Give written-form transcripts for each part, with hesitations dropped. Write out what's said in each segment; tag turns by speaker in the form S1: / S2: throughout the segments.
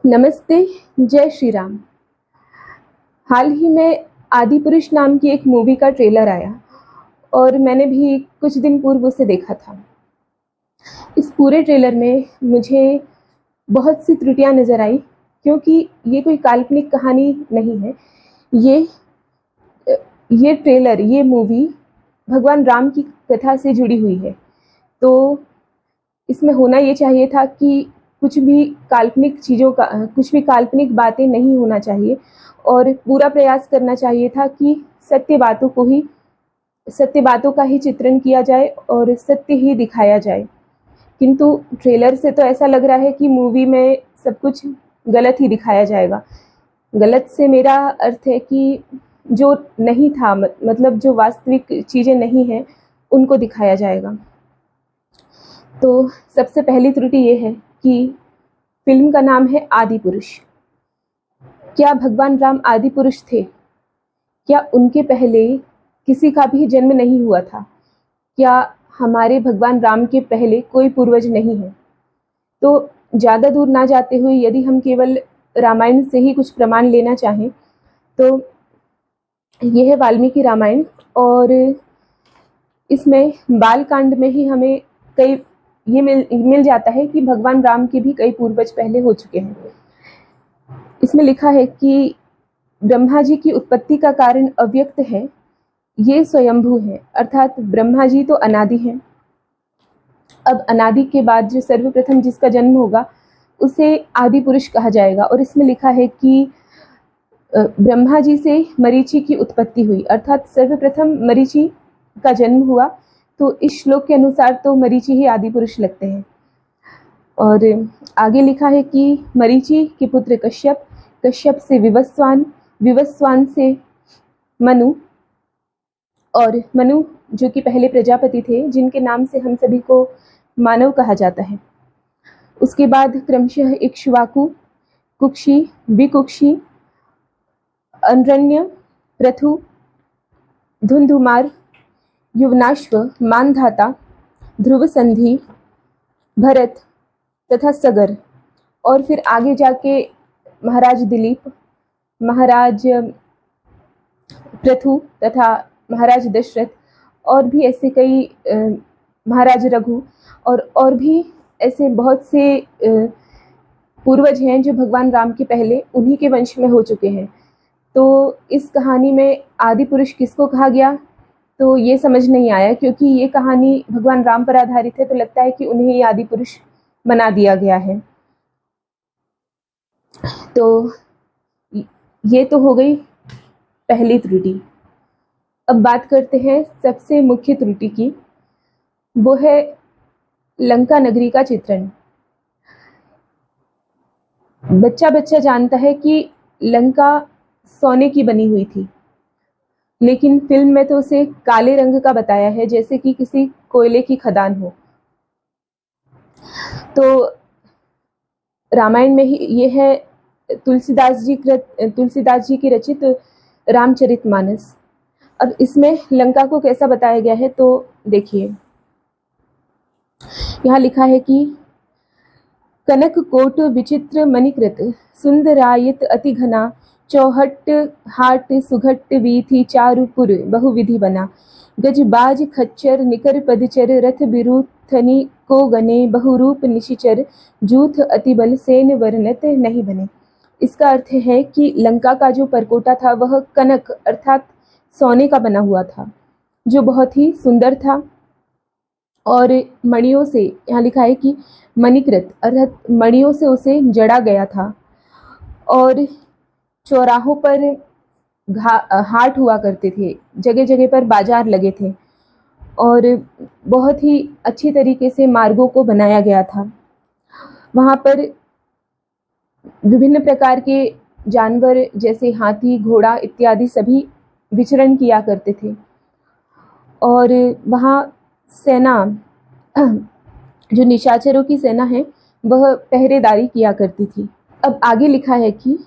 S1: नमस्ते, जय श्री राम। हाल ही में आदिपुरुष नाम की एक मूवी का ट्रेलर आया और मैंने भी कुछ दिन पूर्व उसे देखा था। इस पूरे ट्रेलर में मुझे बहुत सी त्रुटियां नज़र आई क्योंकि ये कोई काल्पनिक कहानी नहीं है। ये ये ट्रेलर, ये मूवी भगवान राम की कथा से जुड़ी हुई है। तो इसमें होना ये चाहिए था कि कुछ भी काल्पनिक बातें नहीं होना चाहिए और पूरा प्रयास करना चाहिए था कि सत्य बातों का ही चित्रण किया जाए और सत्य ही दिखाया जाए। किंतु ट्रेलर से तो ऐसा लग रहा है कि मूवी में सब कुछ गलत ही दिखाया जाएगा। गलत से मेरा अर्थ है कि जो नहीं था, मतलब जो वास्तविक चीज़ें नहीं हैं, उनको दिखाया जाएगा। तो सबसे पहली त्रुटि ये है कि फिल्म का नाम है आदिपुरुष। क्या भगवान राम आदिपुरुष थे? क्या उनके पहले किसी का भी जन्म नहीं हुआ था? क्या हमारे भगवान राम के पहले कोई पूर्वज नहीं है? तो ज़्यादा दूर ना जाते हुए यदि हम केवल रामायण से ही कुछ प्रमाण लेना चाहें तो यह है वाल्मीकि रामायण, और इसमें बाल कांड में ही हमें कई ये मिल जाता है कि भगवान राम के भी कई पूर्वज पहले हो चुके हैं। इसमें लिखा है कि ब्रह्मा जी की उत्पत्ति का कारण अव्यक्त है, ये स्वयंभू है, अर्थात ब्रह्मा जी तो अनादि हैं। अब अनादि के बाद जो सर्वप्रथम जिसका जन्म होगा उसे आदि पुरुष कहा जाएगा। और इसमें लिखा है कि ब्रह्मा जी से मरीचि की उत्पत्ति हुई, अर्थात सर्वप्रथम मरीचि का जन्म हुआ। तो इस श्लोक के अनुसार तो मरीचि ही आदि पुरुष लगते हैं। और आगे लिखा है कि मरीचि के पुत्र कश्यप, कश्यप से विवस्वान, विवस्वान से मनु, और मनु जो कि पहले प्रजापति थे, जिनके नाम से हम सभी को मानव कहा जाता है। उसके बाद क्रमशः इक्ष्वाकु, कुक्षी, विकुक्षी, अनरण्य, पृथु, धुंधुमार, युवनाश्व, मानधाता, ध्रुव संधि, भरत तथा सगर, और फिर आगे जाके महाराज दिलीप, महाराज पृथु तथा महाराज दशरथ, और भी ऐसे कई महाराज रघु, और भी ऐसे बहुत से पूर्वज हैं जो भगवान राम के पहले उन्हीं के वंश में हो चुके हैं। तो इस कहानी में आदि पुरुष किसको कहा गया तो ये समझ नहीं आया, क्योंकि ये कहानी भगवान राम पर आधारित है, तो लगता है कि उन्हें ही आदि पुरुष बना दिया गया है। तो ये तो हो गई पहली त्रुटि। अब बात करते हैं सबसे मुख्य त्रुटि की, वो है लंका नगरी का चित्रण। बच्चा बच्चा जानता है कि लंका सोने की बनी हुई थी, लेकिन फिल्म में तो उसे काले रंग का बताया है, जैसे कि किसी कोयले की खदान हो। तो रामायण में ही ये है तुलसीदास जी की रचित रामचरितमानस। अब इसमें लंका को कैसा बताया गया है तो देखिए, यहाँ लिखा है कि कनक कोट विचित्र मणिकृत, सुंदरायत अति घना, चौहट हाट सुघट वीथि चारुपुर बहुविधि बना, गजबाज खच्चर निकर पदचर, रथ बिरूथनी को गने, बहुरूप निशिचर, जूथ अतिबल सेन वर्णत नहीं बने। इसका अर्थ है कि लंका का जो परकोटा था वह कनक अर्थात सोने का बना हुआ था, जो बहुत ही सुंदर था, और मणियों से, यहाँ लिखा है कि मणिकृत अर्थात मणियों से उसे जड़ा गया था, और चौराहों पर हाट हुआ करते थे, जगह जगह पर बाजार लगे थे, और बहुत ही अच्छी तरीके से मार्गों को बनाया गया था। वहाँ पर विभिन्न प्रकार के जानवर जैसे हाथी, घोड़ा इत्यादि सभी विचरण किया करते थे, और वहाँ सेना, जो निशाचरों की सेना है, वह पहरेदारी किया करती थी। अब आगे लिखा है कि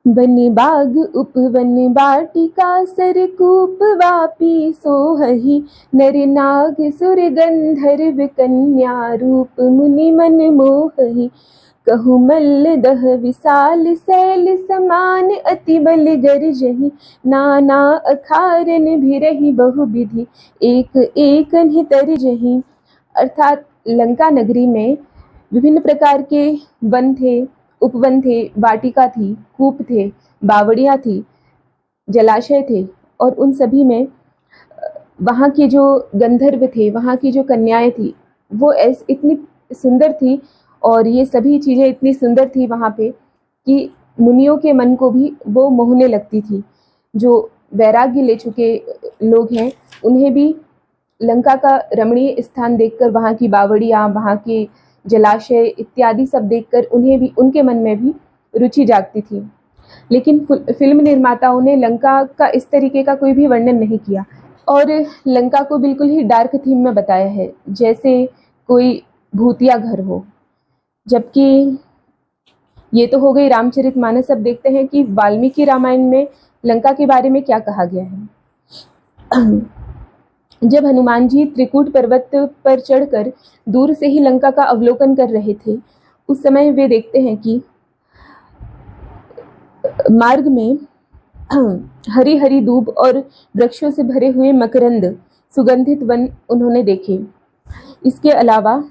S1: वन बाग उपवन बाटिका, सरकूप वापी सोहहि, नर नाग सुर गंधर्व कन्या, रूप मुनि मन मोहहि, कहु मल्ल दह विशाल सैल समान अति बल गरजहि नाना अखारन भिरहि बहु विधि एक एक तरजहि। अर्थात लंका नगरी में विभिन्न प्रकार के वन थे, उपवन थे, वाटिका थी, कूप थे, बावड़ियाँ थी, जलाशय थे और उन सभी में वहाँ के जो गंधर्व थे, वहाँ की जो कन्याएं थी वो इतनी सुंदर थी और ये सभी चीज़ें इतनी सुंदर थी वहाँ पे कि मुनियों के मन को भी वो मोहने लगती थी। जो वैराग्य ले चुके लोग हैं उन्हें भी लंका का रमणीय स्थान देखकर, वहाँ की बावड़ियाँ, वहाँ के जलाशय इत्यादि सब देखकर उन्हें भी, उनके मन में भी रुचि जागती थी। लेकिन फिल्म निर्माताओं ने लंका का इस तरीके का कोई भी वर्णन नहीं किया और लंका को बिल्कुल ही डार्क थीम में बताया है, जैसे कोई भूतिया घर हो। जबकि ये तो हो गई रामचरितमानस। अब देखते हैं कि वाल्मीकि रामायण में लंका के बारे में क्या कहा गया है। जब हनुमान जी त्रिकूट पर्वत पर चढ़कर दूर से ही लंका का अवलोकन कर रहे थे, उस समय वे देखते हैं कि मार्ग में हरी हरी दूब और वृक्षों से भरे हुए मकरंद सुगंधित वन उन्होंने देखे। इसके अलावा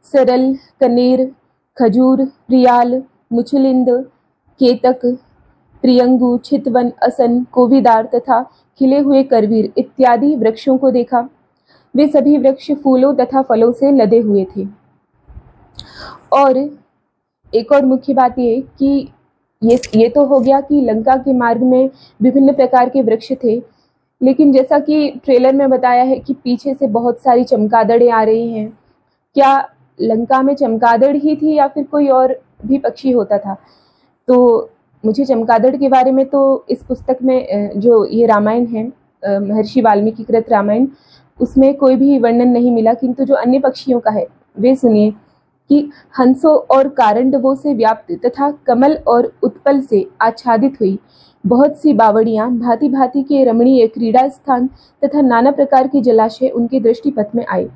S1: सरल, कनेर, खजूर, रियाल, मुचलिंद, केतक, प्रियंगु, चितवन, असन, कोविदार तथा खिले हुए करवीर इत्यादि वृक्षों को देखा। वे सभी वृक्ष फूलों तथा फलों से लदे हुए थे। और एक और मुख्य बात ये कि ये तो हो गया कि लंका के मार्ग में विभिन्न प्रकार के वृक्ष थे, लेकिन जैसा कि ट्रेलर में बताया है कि पीछे से बहुत सारी चमगादड़ें आ रही हैं। क्या लंका में चमगादड़ ही थी या फिर कोई और भी पक्षी होता था? तो मुझे चमगादड़ के बारे में तो इस पुस्तक में, जो ये रामायण है महर्षि वाल्मीकि कृत रामायण, उसमें कोई भी वर्णन नहीं मिला। किंतु जो अन्य पक्षियों का है वे सुनिए कि हंसों और कारंडवों से व्याप्त तथा कमल और उत्पल से आच्छादित हुई बहुत सी बावड़ियाँ, भांति भांति के रमणीय क्रीड़ा स्थान तथा नाना प्रकार के जलाशय उनके दृष्टिपथ में आए।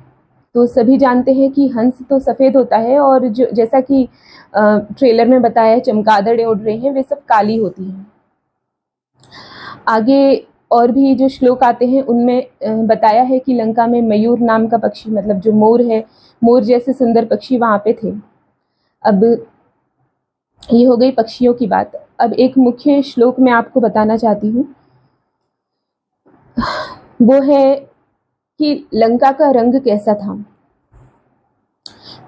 S1: तो सभी जानते हैं कि हंस तो सफ़ेद होता है और जो जैसा कि ट्रेलर में बताया है चमगादड़ें उड़ रही हैं, वे सब काली होती हैं। आगे और भी जो श्लोक आते हैं उनमें बताया है कि लंका में मयूर नाम का पक्षी, मतलब जो मोर है, मोर जैसे सुंदर पक्षी वहाँ पे थे। अब ये हो गई पक्षियों की बात। अब एक मुख्य श्लोक मैं आपको बताना चाहती हूँ, वो है कि लंका का रंग कैसा था।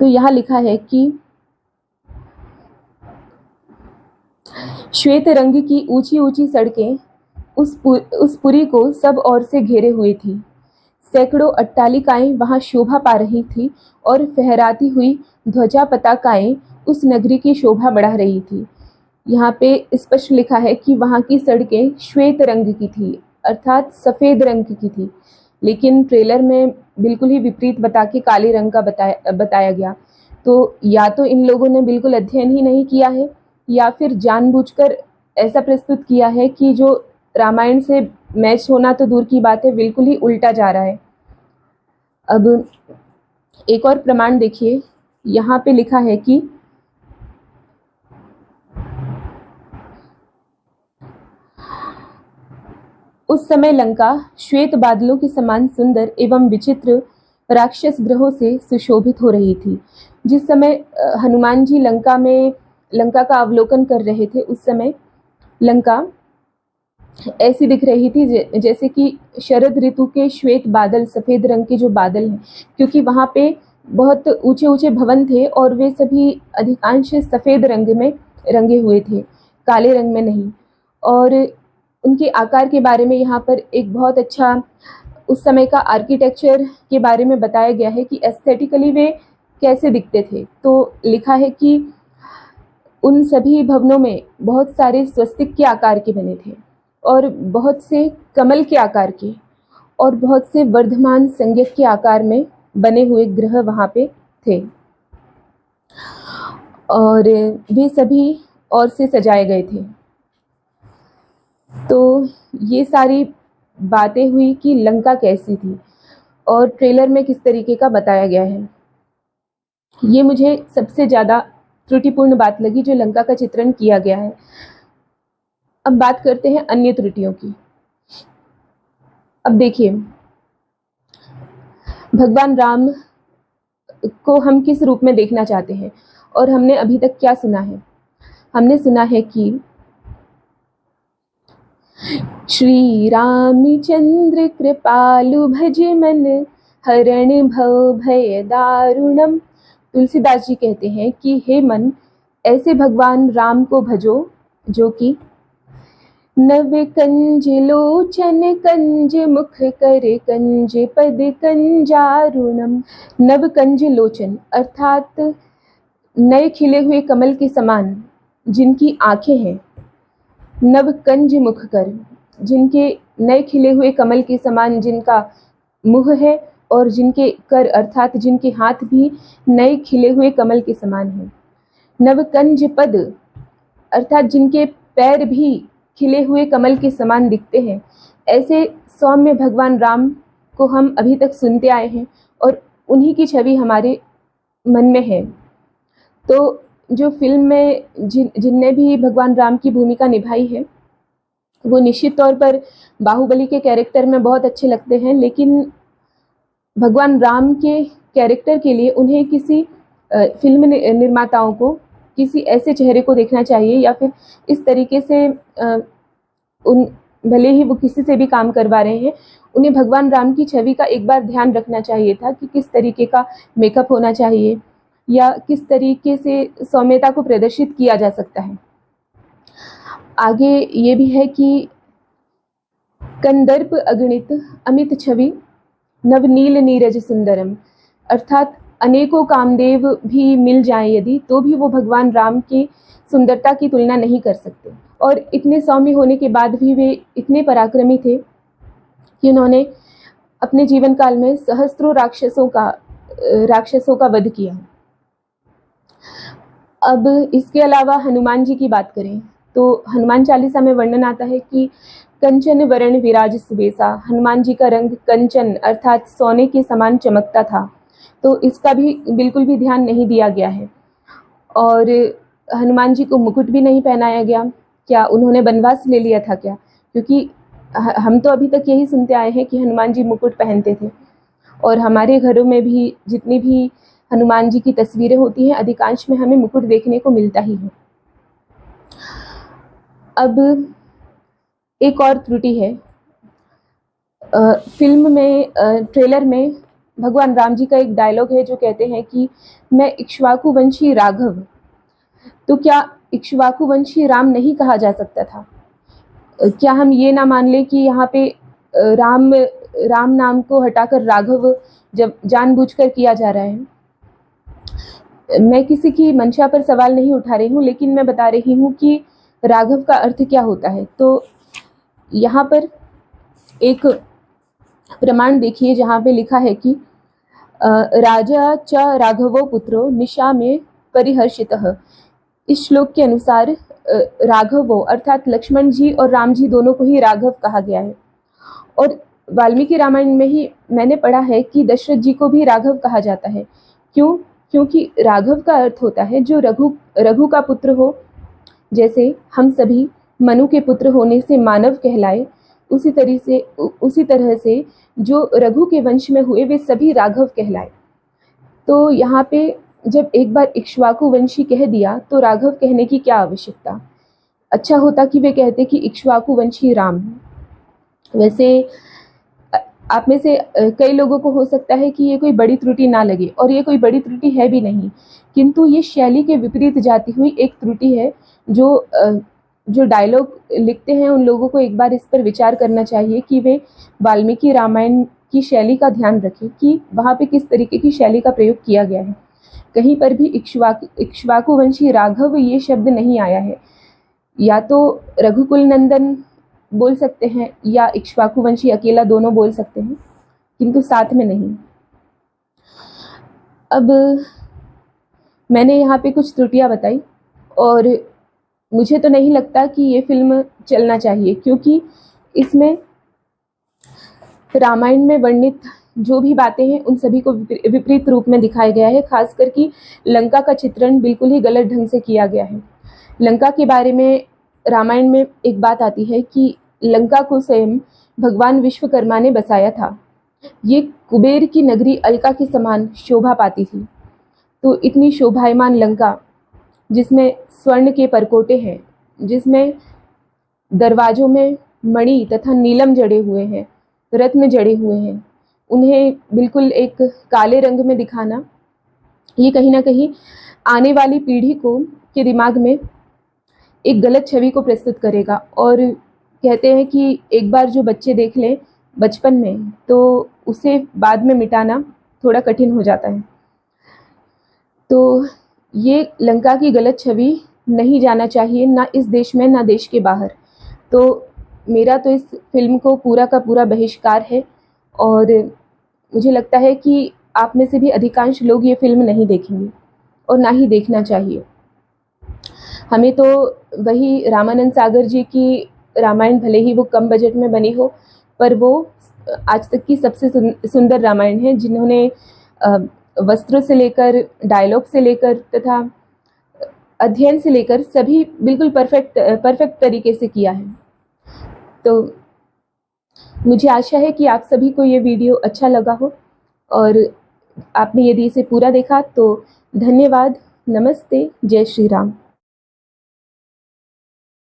S1: तो यहाँ लिखा है कि श्वेत रंग की ऊंची ऊंची सड़कें उस पुरी को सब ओर से घेरे हुए थी। सैकड़ों अट्टालिकाएं वहां शोभा पा रही थी और फहराती हुई ध्वजा पताकाएं उस नगरी की शोभा बढ़ा रही थी। यहाँ पे स्पष्ट लिखा है कि वहाँ की सड़कें श्वेत रंग की थी, अर्थात सफ़ेद रंग की थी। लेकिन ट्रेलर में बिल्कुल ही विपरीत बता के काले रंग का बताया गया। तो या तो इन लोगों ने बिल्कुल अध्ययन ही नहीं किया है या फिर जानबूझकर ऐसा प्रस्तुत किया है कि जो रामायण से मैच होना तो दूर की बात है, बिल्कुल ही उल्टा जा रहा है। अब एक और प्रमाण देखिए, यहाँ पे लिखा है कि उस समय लंका श्वेत बादलों के समान सुंदर एवं विचित्र राक्षस ग्रहों से सुशोभित हो रही थी। जिस समय हनुमान जी लंका का अवलोकन कर रहे थे, उस समय लंका ऐसी दिख रही थी जैसे कि शरद ऋतु के श्वेत बादल, सफ़ेद रंग के जो बादल हैं, क्योंकि वहाँ पे बहुत ऊंचे ऊंचे भवन थे और वे सभी अधिकांश सफ़ेद रंग में रंगे हुए थे, काले रंग में नहीं। और उनके आकार के बारे में यहाँ पर एक बहुत अच्छा उस समय का आर्किटेक्चर के बारे में बताया गया है कि एस्थेटिकली वे कैसे दिखते थे। तो लिखा है कि उन सभी भवनों में बहुत सारे स्वस्तिक के आकार के बने थे और बहुत से कमल के आकार के और बहुत से वर्धमान संज्ञक के आकार में बने हुए ग्रह वहाँ पे थे और वे सभी और से सजाए गए थे। तो ये सारी बातें हुई कि लंका कैसी थी और ट्रेलर में किस तरीके का बताया गया है। ये मुझे सबसे ज़्यादा त्रुटिपूर्ण बात लगी जो लंका का चित्रण किया गया है। अब बात करते हैं अन्य त्रुटियों की। अब देखिए, भगवान राम को हम किस रूप में देखना चाहते हैं, और हमने अभी तक क्या सुना है। हमने सुना है कि श्री रामचंद्र कृपालु भज मन हरण भव भय दारुणम। तुलसीदास जी कहते हैं कि हे मन, ऐसे भगवान राम को भजो जो कि नव कंज लोचन कंज मुख कर कंज पद कंजारुणम। नव कंज लोचन अर्थात नए खिले हुए कमल के समान जिनकी आंखें हैं, नव कंज मुख कर जिनके नए खिले हुए कमल के समान जिनका मुख है, और जिनके कर अर्थात जिनके हाथ भी नए खिले हुए कमल के समान हैं। नव कंज पद अर्थात जिनके पैर भी खिले हुए कमल के समान दिखते हैं। ऐसे सौम्य भगवान राम को हम अभी तक सुनते आए हैं और उन्हीं की छवि हमारे मन में है। तो जो फिल्म में जिनने भी भगवान राम की भूमिका निभाई है वो निश्चित तौर पर बाहुबली के कैरेक्टर में बहुत अच्छे लगते हैं, लेकिन भगवान राम के कैरेक्टर के लिए उन्हें किसी फिल्म निर्माताओं को किसी ऐसे चेहरे को देखना चाहिए, या फिर इस तरीके से उन भले ही वो किसी से भी काम करवा रहे हैं, उन्हें भगवान राम की छवि का एक बार ध्यान रखना चाहिए था कि किस तरीके का मेकअप होना चाहिए या किस तरीके से सौम्यता को प्रदर्शित किया जा सकता है। आगे ये भी है कि कंदर्प अगणित अमित छवि नवनील नीरज सुंदरम, अर्थात अनेकों कामदेव भी मिल जाएं यदि, तो भी वो भगवान राम की सुंदरता की तुलना नहीं कर सकते। और इतने सौम्य होने के बाद भी वे इतने पराक्रमी थे कि उन्होंने अपने जीवन काल में सहस्त्रों राक्षसों का वध किया। अब इसके अलावा हनुमान जी की बात करें तो हनुमान चालीसा में वर्णन आता है कि कंचन वरण विराज सुबेसा। हनुमान जी का रंग कंचन अर्थात सोने के समान चमकता था, तो इसका भी बिल्कुल भी ध्यान नहीं दिया गया है। और हनुमान जी को मुकुट भी नहीं पहनाया गया। क्या उन्होंने वनवास ले लिया था क्या? क्योंकि हम तो अभी तक यही सुनते आए हैं कि हनुमान जी मुकुट पहनते थे, और हमारे घरों में भी जितनी भी हनुमान जी की तस्वीरें होती हैं अधिकांश में हमें मुकुट देखने को मिलता ही है। अब एक और त्रुटि है, फिल्म में ट्रेलर में भगवान राम जी का एक डायलॉग है जो कहते हैं कि मैं इक्ष्वाकु वंशी राघव। तो क्या इक्ष्वाकु वंशी राम नहीं कहा जा सकता था? क्या हम ये ना मान लें कि यहाँ पे राम नाम को हटाकर राघव जब जानबूझकर किया जा रहा है? मैं किसी की मंशा पर सवाल नहीं उठा रही हूँ, लेकिन मैं बता रही हूँ कि राघव का अर्थ क्या होता है। तो यहाँ पर एक प्रमाण देखिए जहाँ पे लिखा है कि राजा च राघवो पुत्रो निशा में परिहर्षितः। इस श्लोक के अनुसार राघवो अर्थात लक्ष्मण जी और राम जी दोनों को ही राघव कहा गया है। और वाल्मीकि रामायण में ही मैंने पढ़ा है कि दशरथ जी को भी राघव कहा जाता है। क्यों? क्योंकि राघव का अर्थ होता है जो रघु का पुत्र हो। जैसे हम सभी मनु के पुत्र होने से मानव कहलाए, उसी तरह से जो रघु के वंश में हुए वे सभी राघव कहलाए। तो यहाँ पे जब एक बार इक्ष्वाकु वंशी कह दिया तो राघव कहने की क्या आवश्यकता? अच्छा होता कि वे कहते कि इक्ष्वाकु वंशी राम। वैसे आप में से कई लोगों को हो सकता है कि ये कोई बड़ी त्रुटि ना लगे, और ये कोई बड़ी त्रुटि है भी नहीं, किंतु ये शैली के विपरीत जाती हुई एक त्रुटि है। जो डायलॉग लिखते हैं उन लोगों को एक बार इस पर विचार करना चाहिए कि वे वाल्मीकि रामायण की शैली का ध्यान रखें कि वहाँ पे किस तरीके की शैली का प्रयोग किया गया है। कहीं पर भी इक्ष्वाकु वंशी राघव ये शब्द नहीं आया है। या तो रघुकुल नंदन बोल सकते हैं या इक्ष्वाकु वंशी अकेला, दोनों बोल सकते हैं, किंतु साथ में नहीं। अब मैंने यहाँ पे कुछ त्रुटियां बताई और मुझे तो नहीं लगता कि ये फिल्म चलना चाहिए, क्योंकि इसमें रामायण में वर्णित जो भी बातें हैं उन सभी को विपरीत रूप में दिखाया गया है। खासकर कि लंका का चित्रण बिल्कुल ही गलत ढंग से किया गया है। लंका के बारे में रामायण में एक बात आती है कि लंका को स्वयं भगवान विश्वकर्मा ने बसाया था। ये कुबेर की नगरी अलका के समान शोभा पाती थी। तो इतनी शोभायमान लंका, जिसमें स्वर्ण के परकोटे हैं, जिसमें दरवाजों में मणि तथा नीलम जड़े हुए हैं, रत्न जड़े हुए हैं, उन्हें बिल्कुल एक काले रंग में दिखाना, ये कहीं ना कहीं आने वाली पीढ़ी को के दिमाग में एक गलत छवि को प्रस्तुत करेगा। और कहते हैं कि एक बार जो बच्चे देख लें बचपन में, तो उसे बाद में मिटाना थोड़ा कठिन हो जाता है। तो ये लंका की गलत छवि नहीं जाना चाहिए, ना इस देश में ना देश के बाहर। तो मेरा तो इस फिल्म को पूरा का पूरा बहिष्कार है, और मुझे लगता है कि आप में से भी अधिकांश लोग ये फिल्म नहीं देखेंगे और ना ही देखना चाहिए। हमें तो वही रामानंद सागर जी की रामायण, भले ही वो कम बजट में बनी हो, पर वो आज तक की सबसे सुंदर रामायण है, जिन्होंने वस्त्रों से लेकर, डायलॉग से लेकर तथा अध्ययन से लेकर सभी बिल्कुल परफेक्ट तरीके से किया है। तो मुझे आशा है कि आप सभी को ये वीडियो अच्छा लगा हो, और आपने यदि इसे पूरा देखा तो धन्यवाद। नमस्ते, जय श्री राम।